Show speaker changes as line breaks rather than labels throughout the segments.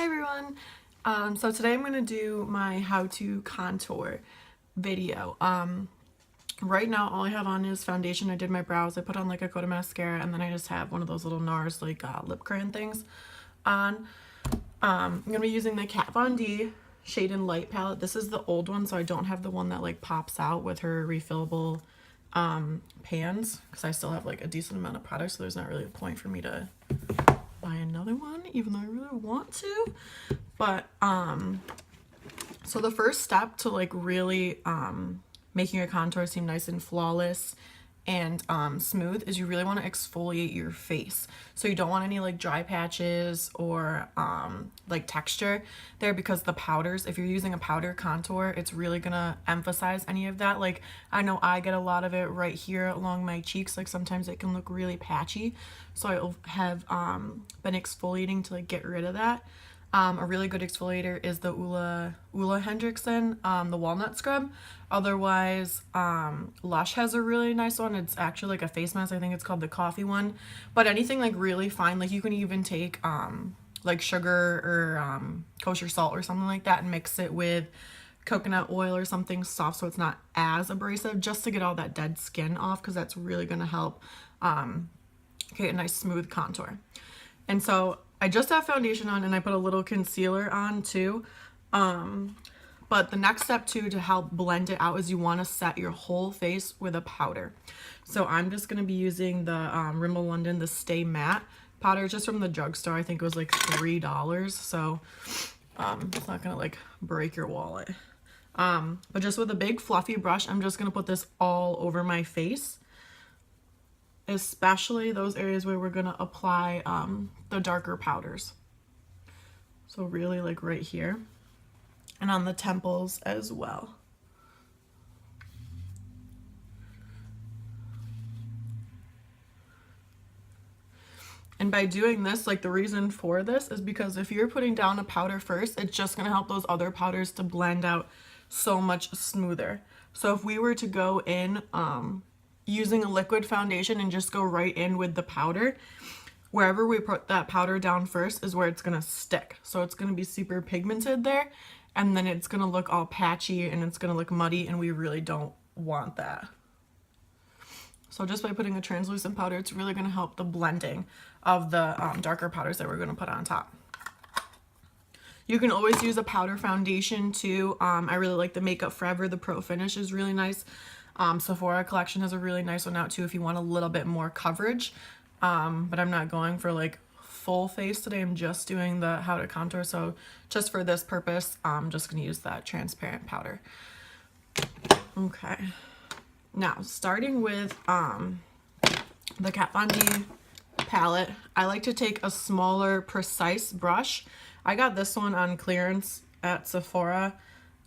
Hi everyone! So today I'm going to do my how to contour video. Right now all I have on is foundation. I did my brows, I put on like a coat of mascara, and then I just have one of those little NARS like lip crayon things on. I'm going to be using the Kat Von D shade+light palette. This is the old one, so I don't have the one that like pops out with her refillable pans, because I still have like a decent amount of product, so there's not really a point for me to buy another one, even though I really want to. But so the first step to like really making your contour seem nice and flawless and smooth is you really want to exfoliate your face. So you don't want any like dry patches or like texture there, because the powders, if you're using a powder contour, it's really gonna emphasize any of that. Like I know I get a lot of it right here along my cheeks, like sometimes it can look really patchy, so I have been exfoliating to like get rid of that. A really good exfoliator is the Ole Henriksen, the walnut scrub. Otherwise, Lush has a really nice one. It's actually like a face mask. I think it's called the coffee one. But anything like really fine, like you can even take like sugar or kosher salt or something like that and mix it with coconut oil or something soft so it's not as abrasive, just to get all that dead skin off, because that's really going to help create a nice smooth contour. And so I just have foundation on and I put a little concealer on too. But the next step too to help blend it out is you want to set your whole face with a powder. So I'm just going to be using the Rimmel London, the Stay Matte powder, just from the drugstore. I think it was like $3. So it's not going to like break your wallet. But just with a big fluffy brush, I'm just going to put this all over my face, especially those areas where we're gonna apply the darker powders. So really like right here and on the temples as well. And by doing this, like the reason for this is because if you're putting down a powder first, it's just gonna help those other powders to blend out so much smoother. So if we were to go in using a liquid foundation and just go right in with the powder, wherever we put that powder down first is where it's gonna stick. So it's gonna be super pigmented there, and then it's gonna look all patchy and it's gonna look muddy, and we really don't want that. So just by putting a translucent powder, it's really gonna help the blending of the darker powders that we're gonna put on top. You can always use a powder foundation too. I really like the Makeup Forever, the Pro Finish is really nice. Sephora collection has a really nice one out too if you want a little bit more coverage. But I'm not going for like full face today. I'm just doing the how to contour. So just for this purpose, I'm just going to use that transparent powder. Okay. Now starting with the Kat Von D palette, I like to take a smaller precise brush. I got this one on clearance at Sephora.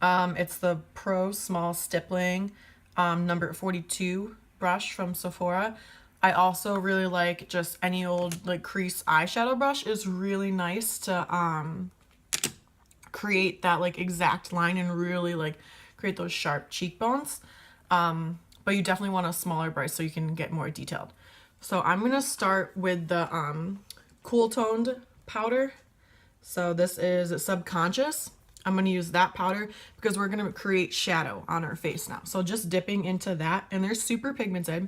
It's the Pro Small Stippling number 42 brush from Sephora. I also really like just any old like crease eyeshadow brush. Is really nice to create that like exact line and really like create those sharp cheekbones. But you definitely want a smaller brush so you can get more detailed. So I'm gonna start with the cool toned powder. So this is Subconscious. I'm going to use that powder because we're going to create shadow on our face now. So just dipping into that, and they're super pigmented.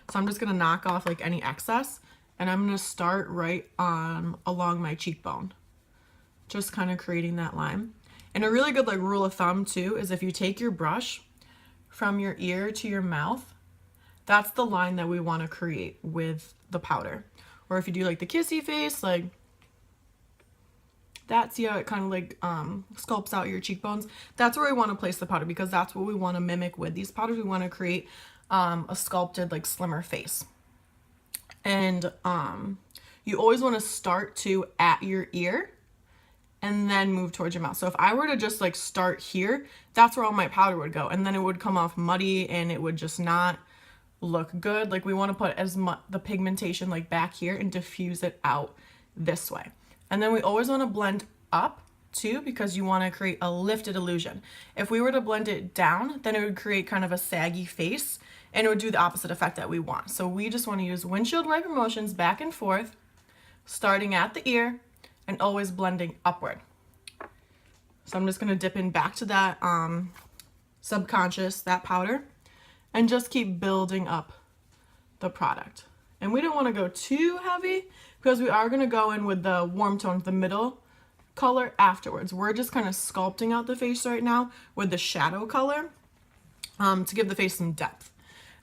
So I'm just going to knock off like any excess, and I'm going to start right along my cheekbone, just kind of creating that line. And a really good like rule of thumb too is if you take your brush from your ear to your mouth, that's the line that we want to create with the powder. Or if you do like the kissy face, like that, see how it kind of like sculpts out your cheekbones? That's where we want to place the powder, because that's what we want to mimic with these powders. We want to create a sculpted like slimmer face. And you always want to start to at your ear and then move towards your mouth. So if I were to just like start here, that's where all my powder would go, and then it would come off muddy and it would just not look good. Like we want to put as much the pigmentation like back here and diffuse it out this way. And then we always want to blend up too, because you want to create a lifted illusion. If we were to blend it down, then it would create kind of a saggy face and it would do the opposite effect that we want. So we just want to use windshield wiper motions back and forth, starting at the ear and always blending upward. So I'm just going to dip in back to that subconscious, that powder, and just keep building up the product. And we don't want to go too heavy because we are going to go in with the warm tones, the middle color afterwards. We're just kind of sculpting out the face right now with the shadow color to give the face some depth.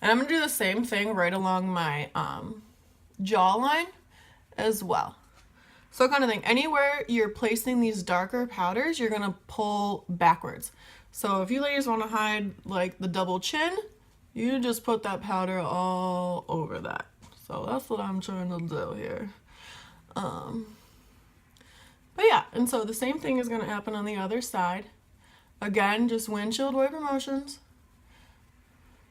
And I'm going to do the same thing right along my jawline as well. So kind of thing, anywhere you're placing these darker powders, you're going to pull backwards. So if you ladies want to hide like the double chin, you just put that powder all over that. So that's what I'm trying to do here. But yeah, and so the same thing is going to happen on the other side. Again, just windshield wiper motions.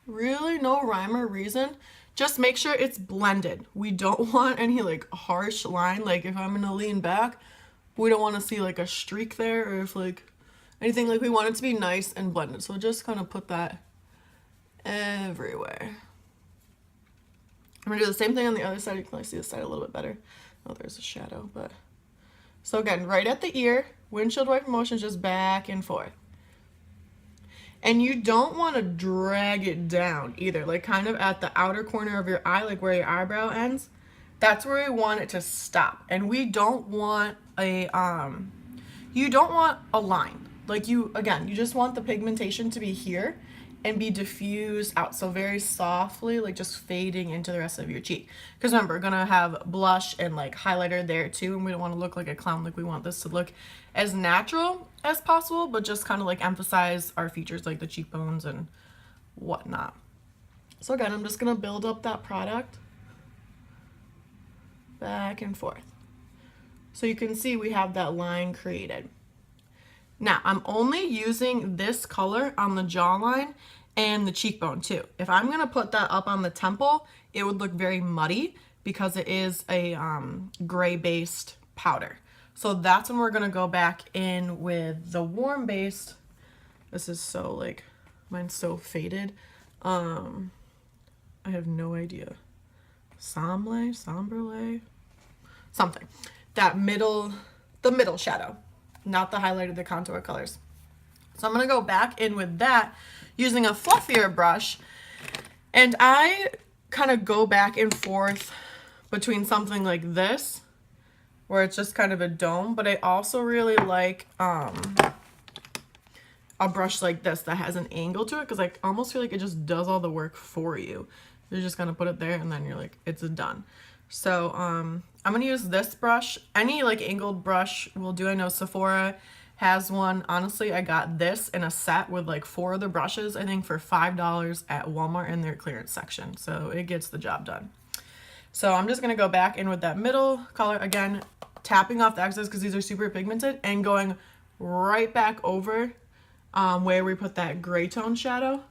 Really no rhyme or reason. Just make sure it's blended. We don't want any like harsh line. Like if I'm going to lean back, we don't want to see like a streak there or if like anything. Like we want it to be nice and blended. So just kind of put that everywhere. I'm going to do the same thing on the other side. You can probably see this side a little bit better. Oh, there's a shadow, but... So again, right at the ear, windshield wiper motions just back and forth. And you don't want to drag it down either, like kind of at the outer corner of your eye, like where your eyebrow ends. That's where we want it to stop. And we don't want a, you don't want a line. Like you just want the pigmentation to be here and be diffused out. So very softly, like just fading into the rest of your cheek. Because remember, we're gonna have blush and like highlighter there too. And we don't want to look like a clown. Like we want this to look as natural as possible, but just kind of like emphasize our features like the cheekbones and whatnot. So again, I'm just gonna build up that product back and forth. So you can see we have that line created. Now, I'm only using this color on the jawline and the cheekbone too. If I'm gonna put that up on the temple, it would look very muddy because it is a gray-based powder. So that's when we're gonna go back in with the warm-based. This is so like, mine's so faded. I have no idea. Sombre, something. That middle, the middle shadow. Not the highlighter, the contour colors. So I'm going to go back in with that using a fluffier brush. And I kind of go back and forth between something like this, where it's just kind of a dome. But I also really like a brush like this that has an angle to it, because I almost feel like it just does all the work for you. You're just going to put it there and then you're like, it's done. So I'm going to use this brush. Any like angled brush will do. I know Sephora has one. Honestly, I got this in a set with like 4 other brushes, I think for $5 at Walmart in their clearance section. So it gets the job done. So I'm just going to go back in with that middle color. Again, tapping off the excess because these are super pigmented and going right back over where we put that gray tone shadow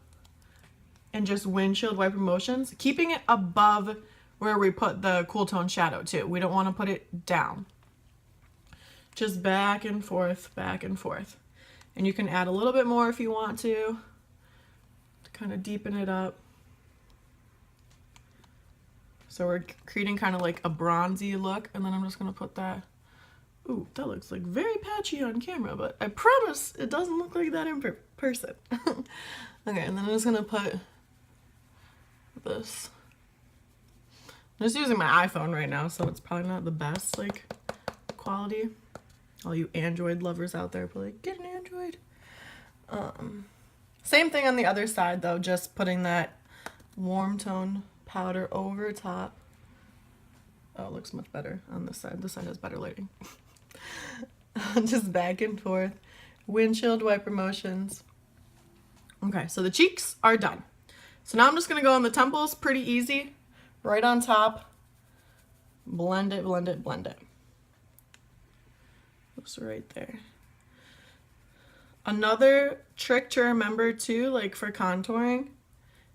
and just windshield wiper motions, keeping it above where we put the cool tone shadow too. We don't want to put it down. Just back and forth, back and forth. And you can add a little bit more if you want to kind of deepen it up. So we're creating kind of like a bronzy look, and then I'm just gonna put that, ooh, that looks like very patchy on camera, but I promise it doesn't look like that in person. Okay, and then I'm just gonna put this. I'm just using my iPhone right now, so it's probably not the best like quality. All you Android lovers out there, probably like, get an Android. Same thing on the other side though, just putting that warm tone powder over top. Oh, it looks much better on this side. This side has better lighting. Just back and forth, windshield wiper motions. Okay, so the cheeks are done. So now I'm just gonna go on the temples, pretty easy. Right on top, blend it, blend it, blend it. Oops, right there. Another trick to remember too, like for contouring,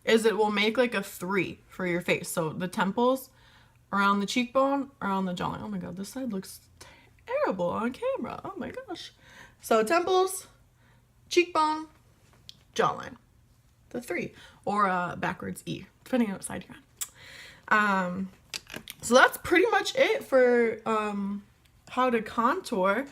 is it will make like a 3 for your face. So the temples, around the cheekbone, around the jawline. Oh my god, this side looks terrible on camera. Oh my gosh. So temples, cheekbone, jawline. The 3. Or backwards E, depending on what side you're on. So that's pretty much it for how to contour,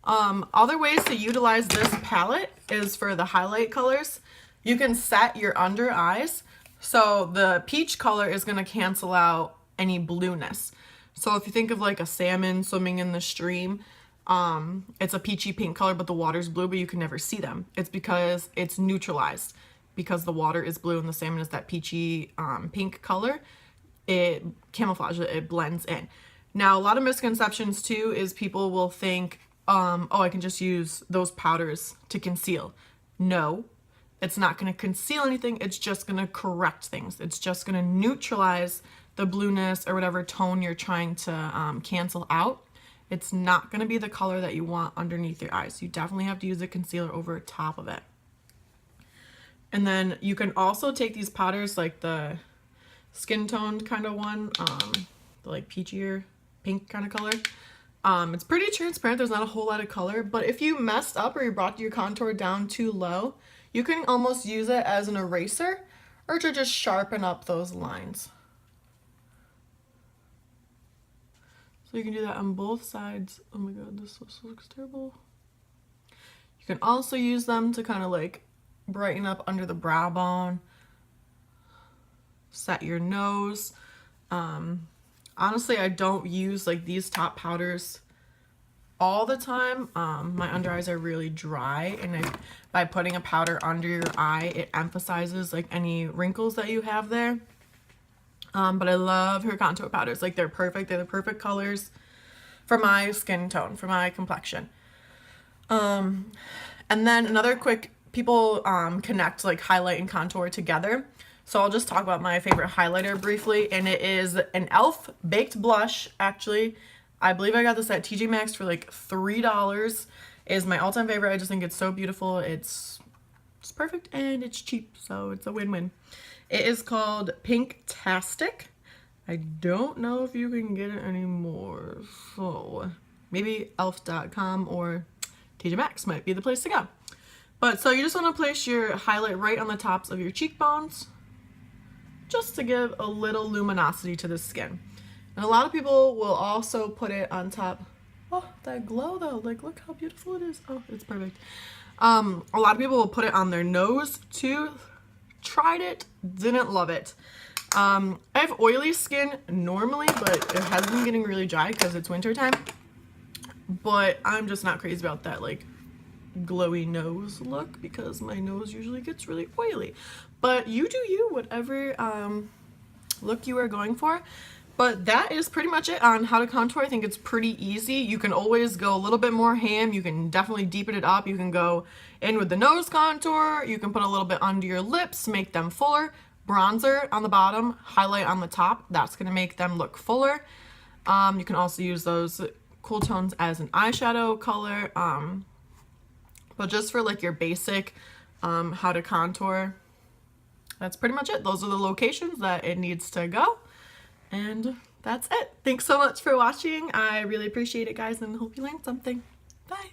other ways to utilize this palette is for the highlight colors. You can set your under eyes. So the peach color is going to cancel out any blueness. So if you think of like a salmon swimming in the stream, it's a peachy pink color, but the water's blue, but you can never see them. It's because it's neutralized. Because the water is blue and the salmon is that peachy pink color, it camouflages it, it blends in. Now, a lot of misconceptions too is people will think, oh, I can just use those powders to conceal. No, it's not going to conceal anything. It's just going to correct things. It's just going to neutralize the blueness or whatever tone you're trying to cancel out. It's not going to be the color that you want underneath your eyes. You definitely have to use a concealer over top of it. And then you can also take these powders, like the skin toned kind of one, the like peachier pink kind of color. It's pretty transparent. There's not a whole lot of color, but if you messed up or you brought your contour down too low, you can almost use it as an eraser or to just sharpen up those lines. So you can do that on both sides. Oh my god, this looks terrible. You can also use them to kind of like brighten up under the brow bone, set your nose. Honestly, I don't use like these top powders all the time. My under eyes are really dry, and by putting a powder under your eye, it emphasizes like any wrinkles that you have there. But I love her contour powders. Like, they're perfect. They're the perfect colors for my skin tone, for my complexion. And then another quick, people connect like highlight and contour together. So I'll just talk about my favorite highlighter briefly, and it is an e.l.f. baked blush. Actually, I believe I got this at TJ Maxx for like $3. It is my all-time favorite. I just think it's so beautiful. It's perfect and it's cheap, so it's a win-win. It is called Pink Tastic. I don't know if you can get it anymore, so maybe e.l.f.com or TJ Maxx might be the place to go. But so you just want to place your highlight right on the tops of your cheekbones, just to give a little luminosity to the skin. And a lot of people will also put it on top. Oh, that glow though, like look how beautiful it is. Oh, it's perfect. A lot of people will put it on their nose too. Tried it, didn't love it. I have oily skin normally, but it has been getting really dry because it's winter time. But I'm just not crazy about that like glowy nose look, because my nose usually gets really oily. But you do you, whatever look you are going for. But that is pretty much it on how to contour. I think it's pretty easy. You can always go a little bit more ham. You can definitely deepen it up. You can go in with the nose contour. You can put a little bit under your lips, make them fuller. Bronzer on the bottom, highlight on the top. That's going to make them look fuller. You can also use those cool tones as an eyeshadow color. But just for like your basic how to contour, that's pretty much it. Those are the locations that it needs to go. And that's it. Thanks so much for watching. I really appreciate it, guys, and hope you learned something. Bye.